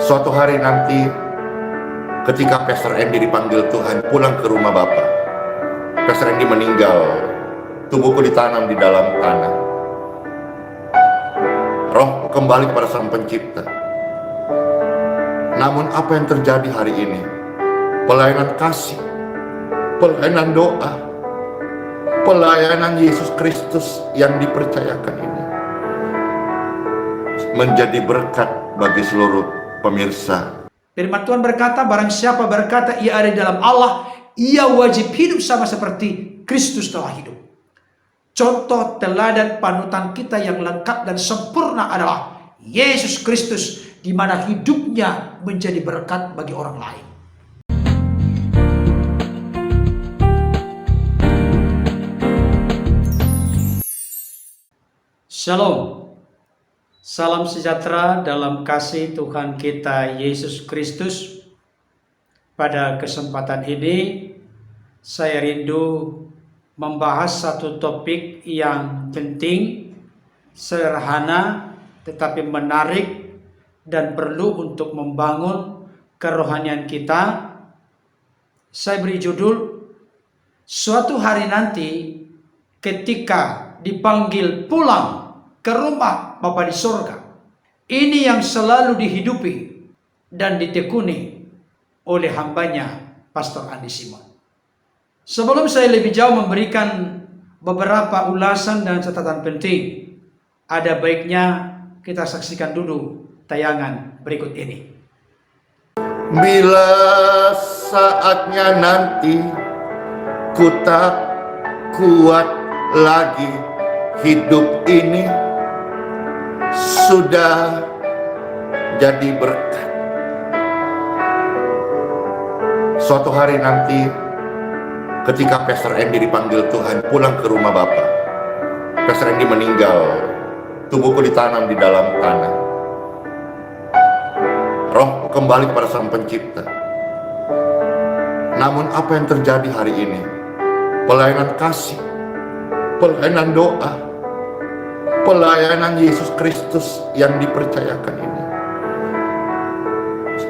Suatu hari nanti ketika Pastor Andy dipanggil Tuhan pulang ke rumah Bapa, Pastor Andy meninggal, tubuhku ditanam di dalam tanah, roh kembali kepada Sang Pencipta. Namun apa yang terjadi hari ini? Pelayanan kasih, pelayanan doa, pelayanan Yesus Kristus yang dipercayakan ini menjadi berkat bagi seluruh pemirsa. Firman Tuhan berkata, barang siapa berkata ia ada di dalam Allah, ia wajib hidup sama seperti Kristus telah hidup. Contoh teladan panutan kita yang lengkap dan sempurna adalah Yesus Kristus, di mana hidupnya menjadi berkat bagi orang lain. Shalom. Salam sejahtera dalam kasih Tuhan kita Yesus Kristus. Pada kesempatan ini saya rindu membahas satu topik yang penting, sederhana tetapi menarik dan perlu untuk membangun kerohanian kita. Saya beri judul, suatu hari nanti ketika dipanggil pulang ke rumah Bapa di sorga. Ini yang selalu dihidupi dan ditekuni oleh hambanya Pastor Andy Simon. Sebelum saya lebih jauh memberikan beberapa ulasan dan catatan penting, ada baiknya kita saksikan dulu tayangan berikut ini. Bila saatnya nanti ku tak kuat lagi hidup ini, sudah jadi berkat. Suatu hari nanti ketika Pastor Andy dipanggil Tuhan pulang ke rumah Bapa, Pastor Andy meninggal, tubuhku ditanam di dalam tanah, roh kembali kepada Sang Pencipta. Namun apa yang terjadi hari ini? Pelayanan kasih, pelayanan doa, pelayanan Yesus Kristus yang dipercayakan ini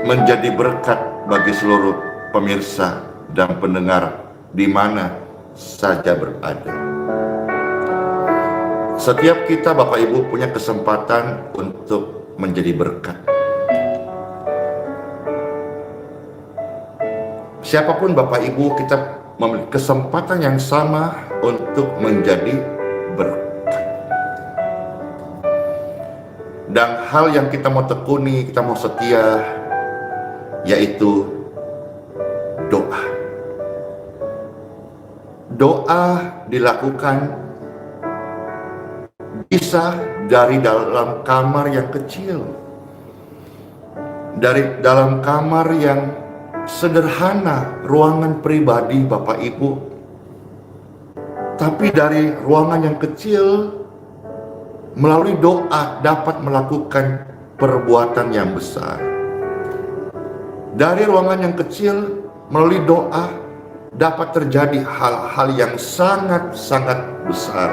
menjadi berkat bagi seluruh pemirsa dan pendengar di mana saja berada. Setiap kita Bapak Ibu punya kesempatan untuk menjadi berkat. Siapapun Bapak Ibu, kita memiliki kesempatan yang sama untuk menjadi berkat. Dan hal yang kita mau tekuni, kita mau setia, yaitu doa. Doa dilakukan bisa dari dalam kamar yang kecil, dari dalam kamar yang sederhana, ruangan pribadi Bapak Ibu. Tapi dari ruangan yang kecil, melalui doa dapat melakukan perbuatan yang besar. Dari ruangan yang kecil, melalui doa dapat terjadi hal-hal yang sangat-sangat besar.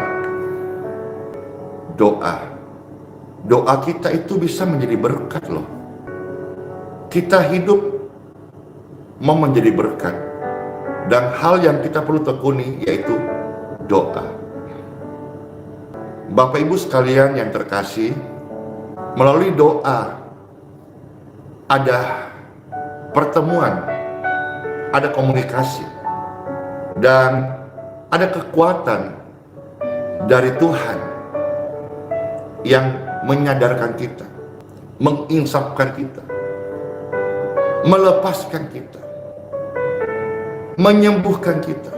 Doa kita itu bisa menjadi berkat loh. Kita hidup mau menjadi berkat, dan hal yang kita perlu tekuni yaitu doa. Bapak Ibu sekalian yang terkasih, melalui doa ada pertemuan, ada komunikasi, dan ada kekuatan dari Tuhan yang menyadarkan kita, menginsapkan kita, melepaskan kita, menyembuhkan kita,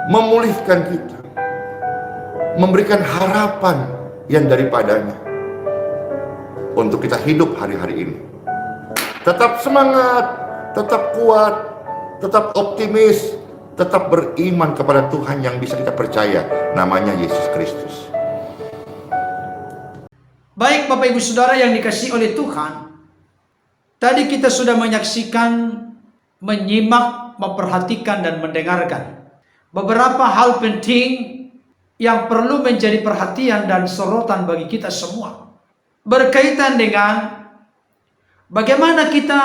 memulihkan kita, memberikan harapan yang daripadanya untuk kita hidup hari-hari ini. Tetap semangat, tetap kuat, tetap optimis, tetap beriman kepada Tuhan yang bisa kita percaya, namanya Yesus Kristus. Baik Bapak Ibu Saudara yang dikasihi oleh Tuhan, tadi kita sudah menyaksikan, menyimak, memperhatikan dan mendengarkan beberapa hal penting yang perlu menjadi perhatian dan sorotan bagi kita semua, berkaitan dengan Bagaimana kita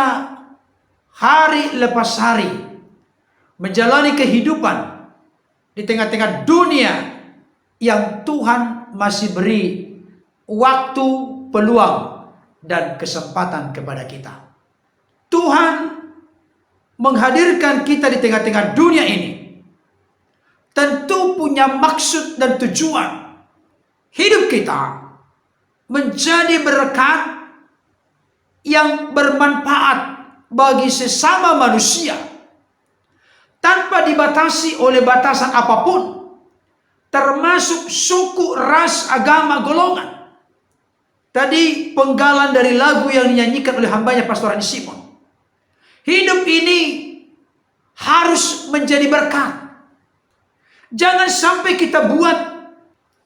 hari lepas hari menjalani kehidupan di tengah-tengah dunia yang Tuhan masih beri waktu, peluang, dan kesempatan kepada kita. Tuhan menghadirkan kita di tengah-tengah dunia ini tentu punya maksud dan tujuan. Hidup kita menjadi berkat yang bermanfaat bagi sesama manusia tanpa dibatasi oleh batasan apapun, termasuk suku, ras, agama, golongan. Tadi penggalan dari lagu yang dinyanyikan oleh hambanya Pastor Rani Simon. Hidup ini harus menjadi berkat. Jangan sampai kita buat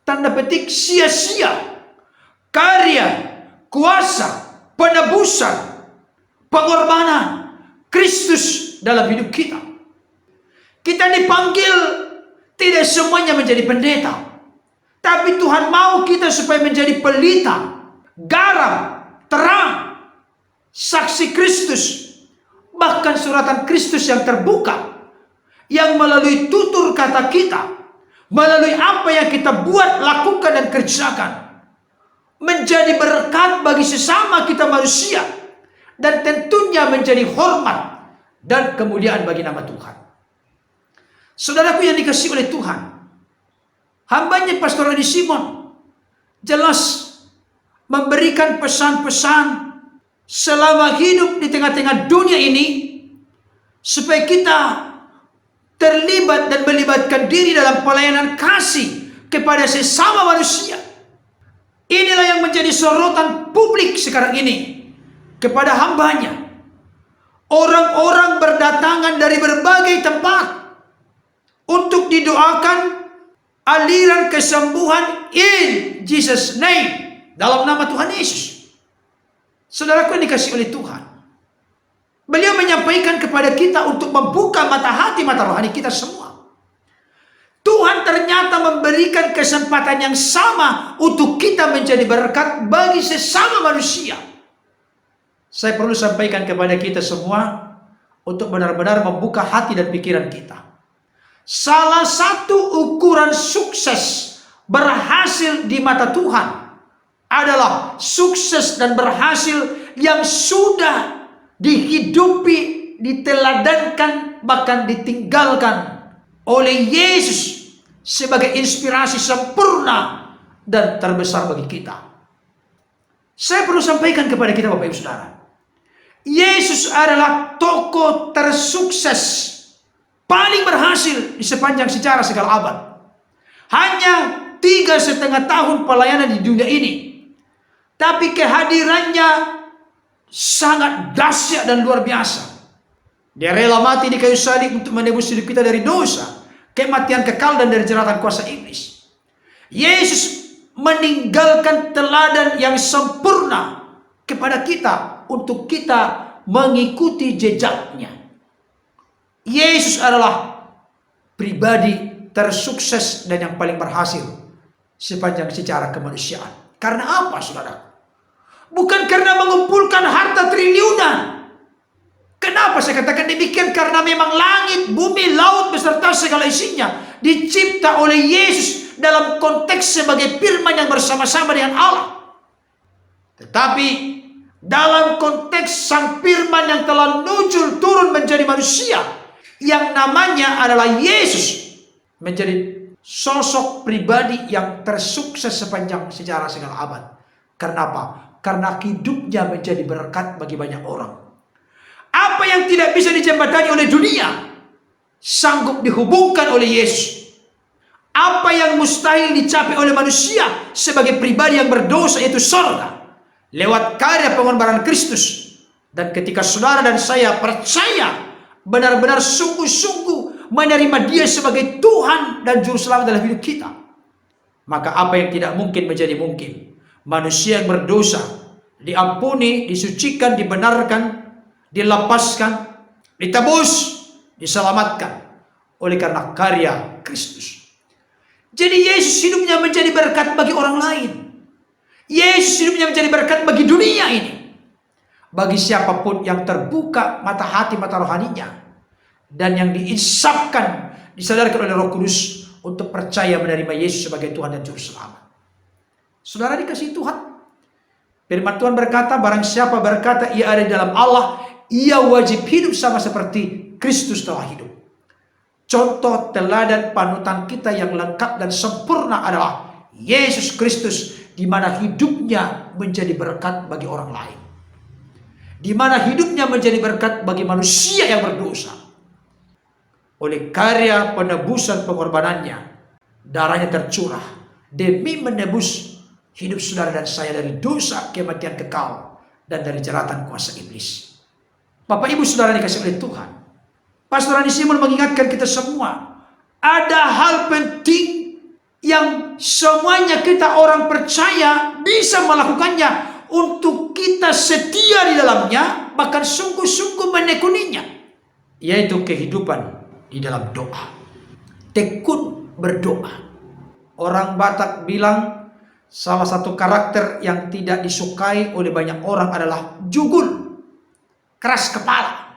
tanda petik sia-sia karya, kuasa, penebusan, pengorbanan Kristus dalam hidup kita. Kita dipanggil tidak semuanya menjadi pendeta, tapi Tuhan mau kita supaya menjadi pelita, garam, terang, saksi Kristus, bahkan suratan Kristus yang terbuka, yang melalui tutur kata kita, melalui apa yang kita buat, lakukan, dan kerjakan, menjadi berkat bagi sesama kita manusia, dan tentunya menjadi hormat dan kemuliaan bagi nama Tuhan. Saudaraku yang dikasihi oleh Tuhan, hambanya Pastor Rani Simon jelas memberikan pesan-pesan selama hidup di tengah-tengah dunia ini, supaya kita terlibat dan melibatkan diri dalam pelayanan kasih kepada sesama manusia. Inilah yang menjadi sorotan publik sekarang ini kepada hambanya. Orang-orang berdatangan dari berbagai tempat untuk didoakan aliran kesembuhan in Jesus name, dalam nama Tuhan Yesus. Saudaraku yang dikasihi oleh Tuhan, beliau menyampaikan kepada kita untuk membuka mata hati, mata rohani kita semua. Tuhan ternyata memberikan kesempatan yang sama untuk kita menjadi berkat bagi sesama manusia. Saya perlu sampaikan kepada kita semua untuk benar-benar membuka hati dan pikiran kita. Salah satu ukuran sukses berhasil di mata Tuhan adalah sukses dan berhasil yang sudah dihidupi, diteladankan, bahkan ditinggalkan oleh Yesus sebagai inspirasi sempurna dan terbesar bagi kita. Saya perlu sampaikan kepada kita, Bapak Ibu Saudara, Yesus adalah tokoh tersukses, paling berhasil di sepanjang sejarah segala abad. Hanya 3,5 tahun pelayanan di dunia ini, tapi kehadirannya sangat dahsyat dan luar biasa. Dia rela mati di kayu salib untuk menebus hidup kita dari dosa, kematian kekal, dan dari jeratan kuasa iblis. Yesus meninggalkan teladan yang sempurna kepada kita untuk kita mengikuti jejaknya. Yesus adalah pribadi tersukses dan yang paling berhasil sepanjang sejarah kemanusiaan. Karena apa, saudara? Bukan karena mengumpulkan harta triliunan. Kenapa saya katakan demikian? Karena memang langit, bumi, laut beserta segala isinya dicipta oleh Yesus dalam konteks sebagai firman yang bersama-sama dengan Allah. Tetapi dalam konteks sang firman yang telah nujul turun menjadi manusia, yang namanya adalah Yesus, menjadi sosok pribadi yang tersukses sepanjang sejarah segala abad. Karena apa? Karena hidupnya menjadi berkat bagi banyak orang. Apa yang tidak bisa dijembatani oleh dunia sanggup dihubungkan oleh Yesus. Apa yang mustahil dicapai oleh manusia sebagai pribadi yang berdosa, yaitu surga, lewat karya pengorbanan Kristus. Dan ketika saudara dan saya percaya, benar-benar sungguh-sungguh menerima Dia sebagai Tuhan dan Juru Selamat dalam hidup kita, maka apa yang tidak mungkin menjadi mungkin. Manusia yang berdosa diampuni, disucikan, dibenarkan, dilepaskan, ditebus, diselamatkan oleh karena karya Kristus. Jadi Yesus hidupnya menjadi berkat bagi orang lain. Yesus hidupnya menjadi berkat bagi dunia ini. bagi siapapun yang terbuka mata hati, mata rohaninya, dan yang diinsapkan, disadarkan oleh Roh Kudus untuk percaya menerima Yesus sebagai Tuhan dan Juru Selamat. Saudara dikasihi Tuhan, firman Tuhan berkata, barang siapa berkata ia ada di dalam Allah, ia wajib hidup sama seperti Kristus telah hidup. Contoh, teladan, panutan kita yang lengkap dan sempurna adalah Yesus Kristus, di mana hidupnya menjadi berkat bagi orang lain, di mana hidupnya menjadi berkat bagi manusia yang berdosa. Oleh karya penebusan pengorbanannya, darahnya tercurah demi menebus hidup saudara dan saya dari dosa, kematian kekal, dan dari jeratan kuasa iblis. Bapak Ibu Saudara dikasihi oleh Tuhan, Pastor Andi Simon mengingatkan kita semua, ada hal penting yang semuanya kita orang percaya bisa melakukannya untuk kita setia di dalamnya, bahkan sungguh-sungguh menekuninya, yaitu kehidupan di dalam doa. Tekun berdoa. Orang Batak bilang salah satu karakter yang tidak disukai oleh banyak orang adalah jugul, keras kepala.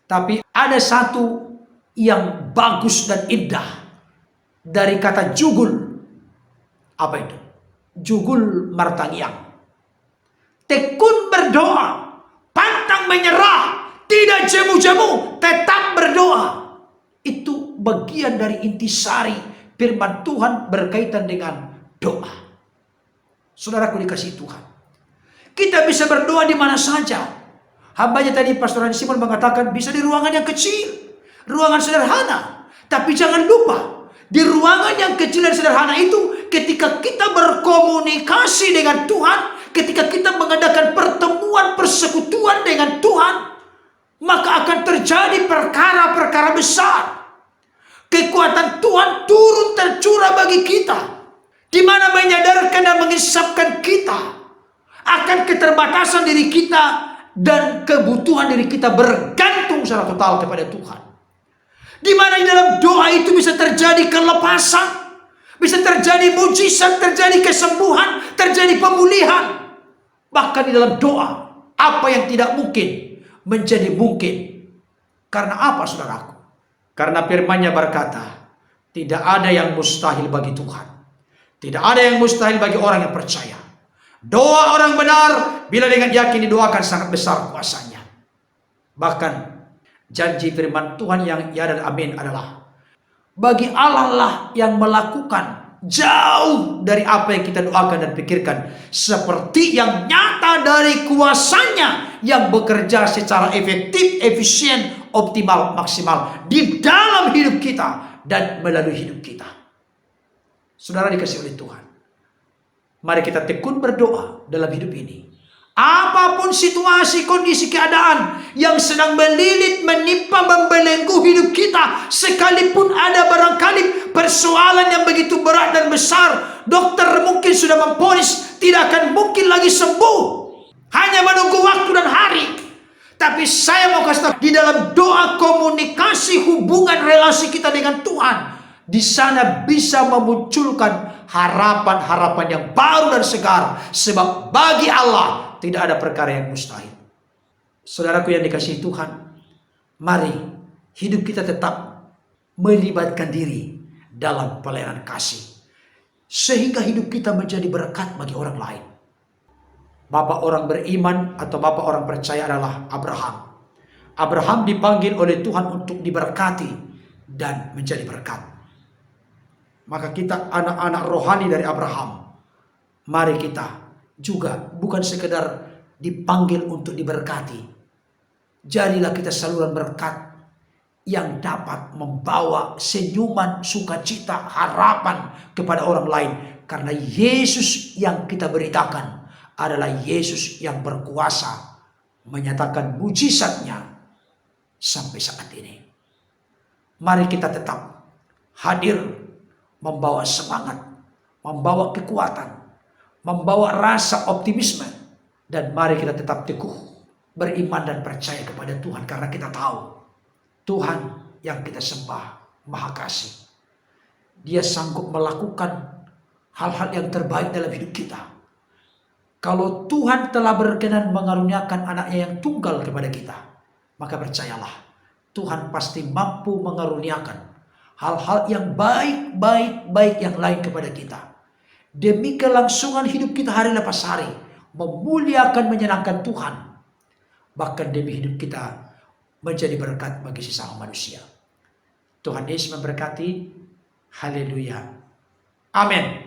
Tapi ada satu yang bagus dan indah dari kata jugul. Apa itu? Jugul martangiang. Tekun berdoa, pantang menyerah, tidak jemu-jemu, tetap berdoa. Itu bagian dari intisari firman Tuhan berkaitan dengan doa. Saudaraku dikasihi Tuhan, kita bisa berdoa di mana saja. Hambanya tadi Pastor Andi Simon mengatakan bisa di ruangan yang kecil, ruangan sederhana. Tapi jangan lupa, di ruangan yang kecil dan sederhana itu, ketika kita berkomunikasi dengan Tuhan, ketika kita mengadakan pertemuan persekutuan dengan Tuhan, maka akan terjadi perkara-perkara besar. Kekuatan Tuhan turun tercurah bagi kita, di mana menyadarkan dan mengisapkan kita akan keterbatasan diri kita dan kebutuhan diri kita bergantung secara total kepada Tuhan. Di mana di dalam doa itu bisa terjadi kelepasan, bisa terjadi mujizat, terjadi kesembuhan, terjadi pemulihan. Bahkan di dalam doa, apa yang tidak mungkin menjadi mungkin. Karena apa, saudaraku? Karena firman-Nya berkata, tidak ada yang mustahil bagi Tuhan. Tidak ada yang mustahil bagi orang yang percaya. Doa orang benar bila dengan yakin didoakan sangat besar kuasanya. Bahkan janji firman Tuhan yang ya dan amin adalah, bagi Allah lah yang melakukan jauh dari apa yang kita doakan dan pikirkan, seperti yang nyata dari kuasanya yang bekerja secara efektif, efisien, optimal, maksimal di dalam hidup kita dan melalui hidup kita. Saudara dikasihi oleh Tuhan, mari kita tekun berdoa dalam hidup ini. Apapun situasi, kondisi, keadaan yang sedang melilit, menimpa, membelenggu hidup kita, sekalipun ada barangkali persoalan yang begitu berat dan besar, dokter mungkin sudah memvonis tidak akan mungkin lagi sembuh, hanya menunggu waktu dan hari. Tapi saya mau kasih tahu, di dalam doa, komunikasi, hubungan, relasi kita dengan Tuhan, di sana bisa memunculkan harapan-harapan yang baru dan segar. Sebab bagi Allah tidak ada perkara yang mustahil. Saudaraku yang dikasihi Tuhan, mari hidup kita tetap melibatkan diri dalam pelayanan kasih, sehingga hidup kita menjadi berkat bagi orang lain. Bapak orang beriman atau bapak orang percaya adalah Abraham. Abraham dipanggil oleh Tuhan untuk diberkati dan menjadi berkat. Maka kita anak-anak rohani dari Abraham, mari kita juga bukan sekedar dipanggil untuk diberkati. Jadilah kita saluran berkat yang dapat membawa senyuman, sukacita, harapan kepada orang lain. Karena Yesus yang kita beritakan adalah Yesus yang berkuasa menyatakan mujizatnya sampai saat ini. Mari kita tetap hadir, membawa semangat, membawa kekuatan, membawa rasa optimisme. Dan mari kita tetap teguh beriman dan percaya kepada Tuhan, karena kita tahu Tuhan yang kita sembah Maha Kasih. Dia sanggup melakukan hal-hal yang terbaik dalam hidup kita. Kalau Tuhan telah berkenan mengaruniakan anaknya yang tunggal kepada kita, maka percayalah, Tuhan pasti mampu mengaruniakan hal-hal yang baik yang lain kepada kita. Demi kelangsungan hidup kita hari lepas hari, memuliakan, menyenangkan Tuhan. Bahkan demi hidup kita menjadi berkat bagi sesama manusia. Tuhan Yesus memberkati. Haleluya. Amin.